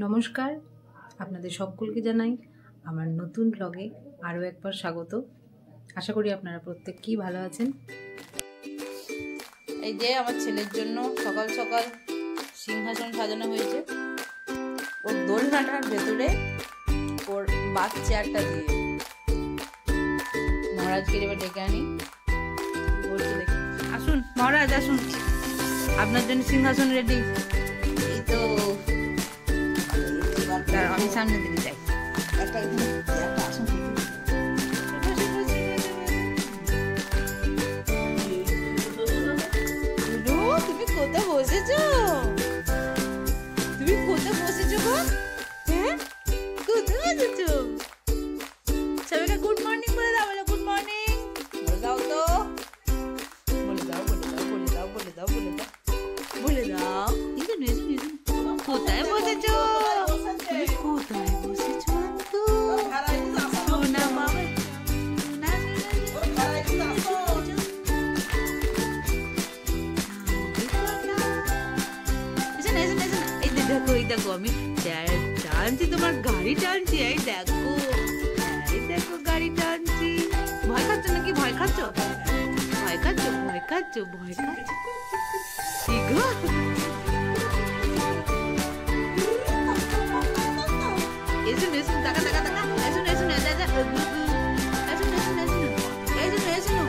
নমস্কার, আপনাদের সকলকে জানাই আমার নতুন ব্লগে আরও একবার স্বাগত। আশা করি আপনারা প্রত্যেকেই ভালো আছেন। এই যে আমার ছেলের জন্য সকাল সকাল সিংহাসন সাজানো হয়েছে। ওর দোলনাটার ভেতরে ওর বাস চেয়ারটা দিয়ে মহারাজকে এবার ডেকে আনি। বলছে দেখি, আসুন মহারাজ আসুন, আপনার জন্য সিংহাসন রেডি। এই তো আমি সামনে দিকে যাই। তুমি কোথায় বসেছো? তুমি কোথায় বসেছো গো? হ্যাঁ, কোথায় বসেছো? সবাইকে গুড মর্নিং বলে দাও। বলো গুড মর্নিং বলে দাও তো। বলে দাও বলে দাও বলে দাও বলে দাও বলে দাও বলে দাও। কিন্তু কোথায় বসেছো? তুমি কোথায় বসেছো? সোনা বাবা দেখো, এই দেখো আমি টানছি, তোমার গাড়ি টানছি। এই দেখো, এই দেখো গাড়ি টানছি। ভয় খাচ্ছ নাকি? ভয় খাচ্ছ? ভয় খাচ্ছ? ভয় খাচ্ছ? ভয় খাচ্ছ? ঠিক গো। এসুন এসুন, টাকা টাকা টাকা, এসুন এসুন, দাদা এসুন এসুন এসুন, এসুন এসুন।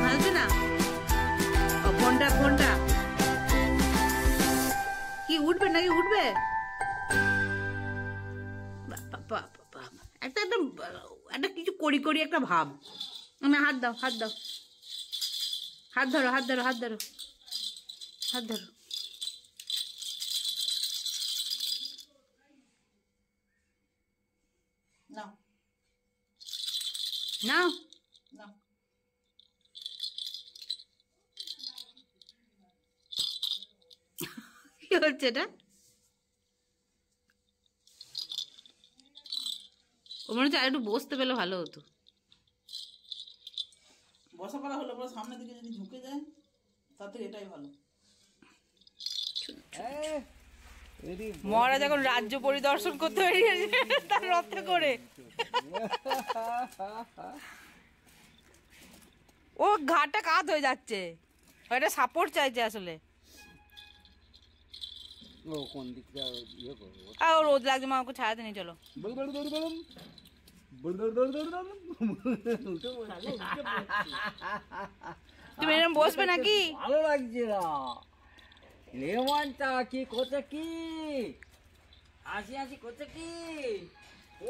আসবে না ফোনটা ফোনটা কি উঠবে নাকি? উঠবে একটা একটা একটা কিছু করি করি একটা ভাব। হাত দাও, হাত দাও, হাত ধরো, হাত ধরো, হাত ধরো, হাত ধরো। নাও নাও নাও। কি হচ্ছে এটা? ও মনে হচ্ছে একটু বসতে পেলে ভালো হতো। বসা করা হলো পরে সামনের দিকে যদি ঝুঁকে যায় তাতে এটাই ভালো। মহারাজ এখন রাজ্য পরিদর্শন করতে বেরিয়েছে তার রথে করে। ও ঘাটটা কাত হয়ে যাচ্ছে, ওটা সাপোর্ট চাইছে আসলে। রোদ লাগছে, মা ওকে ছায়াতে নিয়ে চলো। তুমি এরকম বসবে নাকি? ভালো লাগছে না। লেমনটা কি করছে? কি হাসি হাসি করছে? কি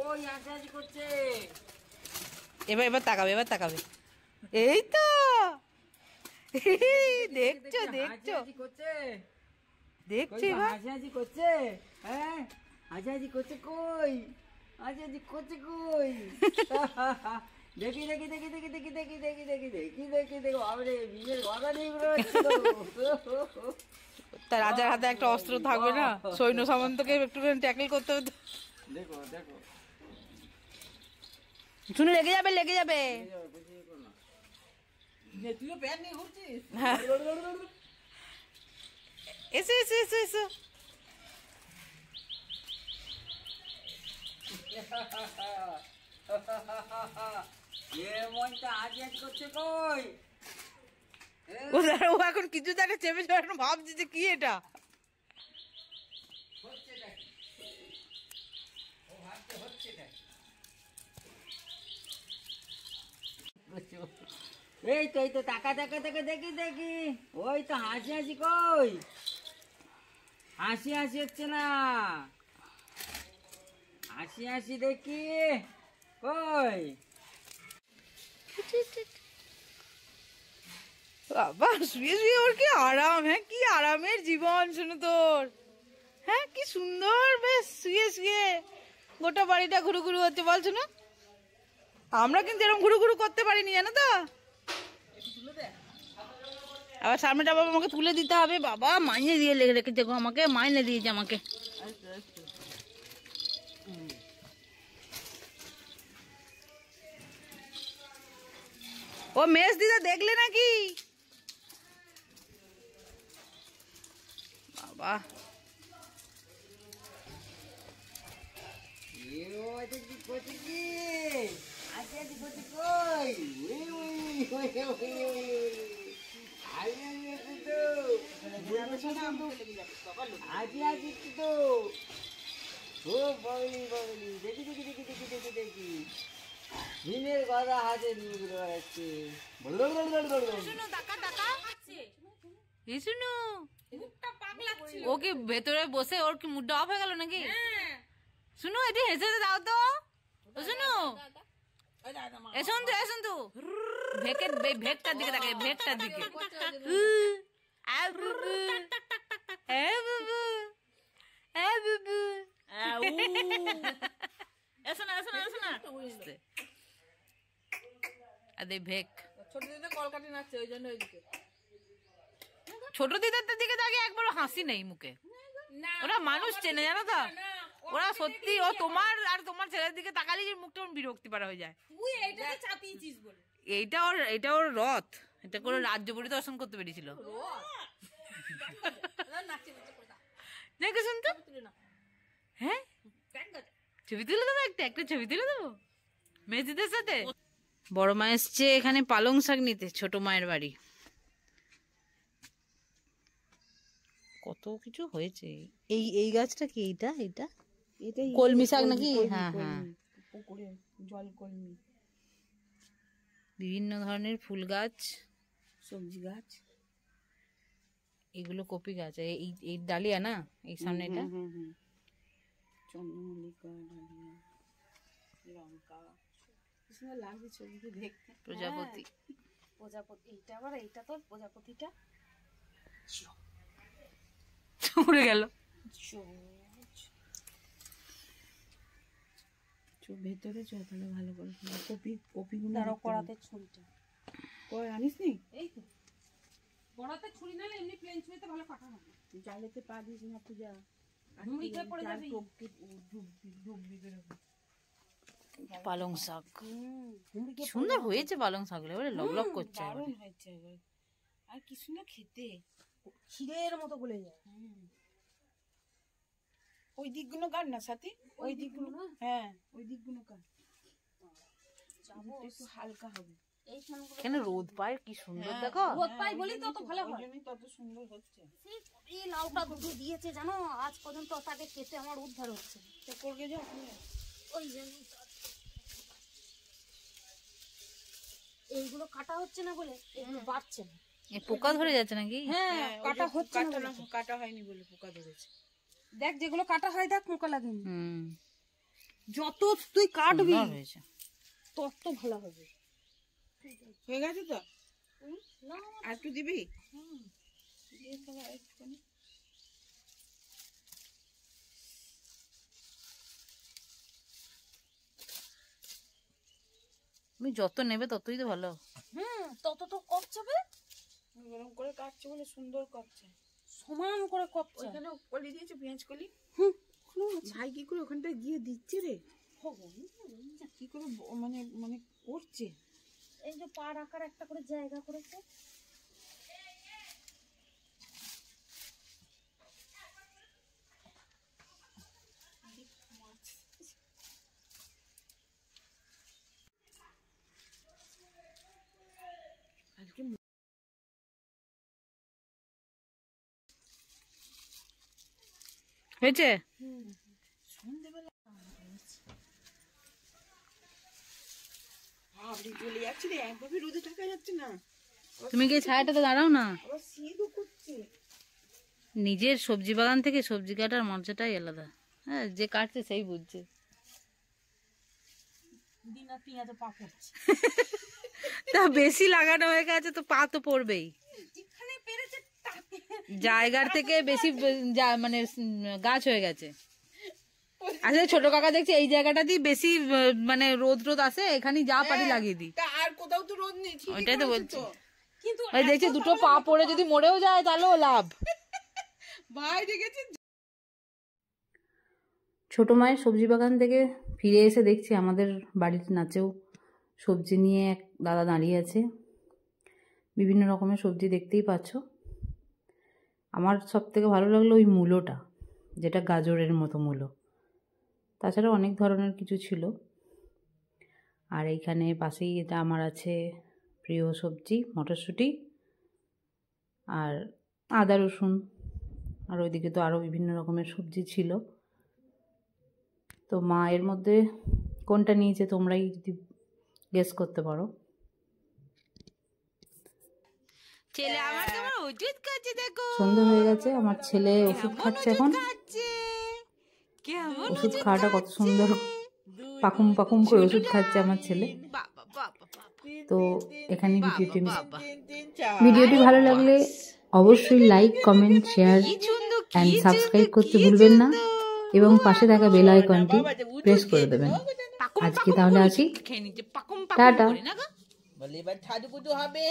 ওই হাসি হাসি করছে? এবার এবার তাকাবে, এবার তাকাবে। এই তো দেখছো দেখছো করছে, দেখছি হাসি হাসি করছে। হ্যাঁ, হাসি হাসি করছে। কই হাসি হাসি করছে? কই দেখি দেখি দেখি দেখি দেখি দেখি দেখি দেখি দেখি দেখি দেখো। আরে বিয়ের কথা নেই। তা রাজার হাতে একটা অস্ত্র থাকবে না? সৈন্য সামন্তকে একটু ট্যাকল করতে হতো। দেখো দেখো, শুনে লেগে যাবে, লেগে যাবে। তুইও প্যান নিয়ে ঘুরছিস? এসো এসো এসো এসো। ও এখন কিছু একটা চেপে চড়ানো ভাবছি যে কি এটা। এই তো এই তো টাকা টাকা টাকা দেখি দেখি। ওই তো হাসি হাসি। কই হাসি হাসি হচ্ছে না? হাসি হাসি দেখি। কই বাবা শুয়ে শুয়ে ওর কি আরাম। হ্যাঁ, কি আরামের জীবন শুনে তোর। হ্যাঁ, কি সুন্দর বেশ শুয়ে শুয়ে গোটা বাড়িটা ঘুরু ঘুরু হচ্ছে বলছো না? আমরা কিন্তু এরকম ঘুরু ঘুরু করতে পারিনি, জানো তো। আবার সামনেটা বাবা আমাকে তুলে দিতে হবে। বাবা মাইনে দিয়ে রেখেছে গো, আমাকে মাইনে দিয়েছে আমাকে। ও মেস দিদা দেখলে নাকি? বাবা ভীমের গদা হাতে নিয়ে ঘুরে বেড়াচ্ছে। শুনু ও কি ভেতরে বসে ওর কি মুডটা অফ হয়ে গেল নাকি? শুনু এটি হেসে দাও তো। ও শুনু এসুন তো এসুন তো ভেকটার দিকে তাকে ভেকটার দিকে এসো না এসো না এসো না আরে ভেক ছোট দিদা কলকাতা নাচছে ওই জন্য ওইদিকে ছোট দিদার দিকে তাকে একবার হাসি নেই মুখে। ওরা মানুষ চেনে জানো তো, ওরা সত্যি ও তোমার আর তোমার ছেলের দিকে তাকালে যে মুখটা বিরক্তি পারা হয়ে যায়। তুই এইটাকে চাপিয়েছিস বলে এইটা ওর রথ, এটা করে রাজ্য পরিদর্শন করতে পেরেছিল। দেখেছেন তো? হ্যাঁ ছবি তুলে দেবো, একটা ছবি তুলে দেবো মেজিদের সাথে। বড় মা এসছে এখানে পালং শাক নিতে, ছোট মায়ের বাড়ি। কত কিছু হয়েছে। এই গাছটা কি? এটা কলমি শাক নাকি? হ্যাঁ হ্যাঁ, পুকুরে জল কলমি, বিভিন্ন ধরনের ফুল গাছ, সবজি গাছ, এগুলো কপি গাছ। এই ডালিয়া না, এই সামনে এটা চন্দ্রমল্লিকা, ডালিয়া, লঙ্কা, সুন্দর লাগছে ছবিতে দেখতে। প্রজাপতি, প্রজাপতি এইটা আবার, এইটা তো প্রজাপতিটা উড়ে গেল। ভেতরে চো তাহলে ভালো করে কপিগুলো আরো কড়াতে ছুরিটা কই আনিস নি? এই তো কড়াতে ছুরি না, এমনি প্লেন ছুরিতে ভালো কাটা হবে। জালেতে পা দিস না পূজা, ঝুড়িতে পড়ে যাবে। পালং শাক সুন্দর হয়েছে, পালং শাকগুলো এবারে লক লক করছে। দারুণ হয়েছে এবার, আর কি সুন্দর খেতে, ক্ষীরের মতো গলে যায়। ওই দিকগুলো কাট না সাথী, ওই দিকগুলো, হ্যাঁ ওই দিকগুলো কাট, একটু হালকা হবে। কেন রোদ পায় কি সুন্দর দেখো। রোদ পাই বলি তো ভালো হয়, ওই জন্যই তত সুন্দর হচ্ছে। এই লাউটা দুটো দিয়েছে জানো, আজ পর্যন্ত তাকে খেতে আমার উদ্ধার হচ্ছে। তো করবে যাও ওই জন্য এইগুলো কাটা হচ্ছে না বলে এগুলো বাড়ছে না। এ পোকা ধরে যাচ্ছে নাকি? হ্যাঁ কাটা হচ্ছে না, কাটা হয়নি বলে পোকা ধরেছে। দেখ যেগুলো কাটা হয় দেখ পোকা লাগেনি। হুম, যত তুই কাটবি সুন্দর হয়েছে। তত ভালো হবে। হয়ে গেছে তো, আর একটু দিবি? দিয়ে তবে একটুখানি তুমি যত নেবে ততই তো ভালো। তত তো কপচাবে, গরম করে কাটছে বলে সুন্দর কাটছে। সমান করে কপচা। ওখানে কলি দিয়েছে, পেঁয়াজ কলি। ভাই কি করে ওখানটা গিয়ে দিচ্ছে রে, কি করে মানে মানে করছে। এই যে পা রাখার একটা করে জায়গা করেছে। হয়েছে? সন্ধ্যেবেলা আপনি চলে যাচ্ছে রে, একভাবে রোদে থাকা যাচ্ছে না, তুমি কি ছায়াটাতে দাঁড়াও না। আবার শীতও করছে। নিজের সবজি বাগান থেকে সবজি কাটার মজাটাই আলাদা। হ্যাঁ, যে কাটছে সেই বুঝছে। দিনা পেঁয়াজে পা পড়ছে, তা বেশি লাগানো হয়ে গেছে তো পা তো পড়বেই। যেখানে পেরেছে জায়গার থেকে বেশি মানে গাছ হয়ে গেছে। আসলে ছোট কাকা দেখছি এই জায়গাটাতেই বেশি মানে রোদ আসে, এখানেই যা পারি লাগিয়ে দিই। তা আর কোথাও তো রোদ নেই, ঠিকই ওইটাই তো করেছে বলছি। কিন্তু ওই দেখছি দুটো পা পড়ে যদি মরেও যায় তাহলেও লাভ। ভাই দেখেছি। ছোট মায়ের সবজি বাগান থেকে ফিরে এসে দেখছি আমাদের বাড়ির নাচেও সবজি নিয়ে এক দাদা দাঁড়িয়ে আছে। বিভিন্ন রকমের সবজি দেখতেই পাচ্ছ। আমার সবথেকে ভালো লাগলো ওই মূলোটা, যেটা গাজরের মতো মূলো। তাছাড়া অনেক ধরনের কিছু ছিল। আর এইখানে পাশেই এটা আমার আছে প্রিয় সবজি মটরশুঁটি আর আদা রসুন, আর ওইদিকে তো আরও বিভিন্ন রকমের সবজি ছিল। তো মা এর মধ্যে কোনটা নিয়েছে তোমরাই যদি গেস করতে পারো। ছেলে আমার কেমন ওষুধ খাচ্ছে দেখো, সন্ধ্যা হয়ে গেছে, আমার ছেলে ওষুধ খাচ্ছে এখন। কেমন ওষুধ খাওয়াটা কত সুন্দর, পাকুম পাকুম করে ওষুধ খাচ্ছে আমার ছেলে। বাবা বাবা বাবা তো এখানে ভিডিওটি ভালো লাগলে অবশ্যই like, comment, share and subscribe করতে ভুলবেন না, এবং পাশে থাকা বেল আইকনটি প্রেস করে দেবেন। আজকে তাহলে আসি, খেয়ে নিচ্ছে পাকুম টাটা। পাকুম করে না গো। বলে এবার ছাদু পুজো হবে।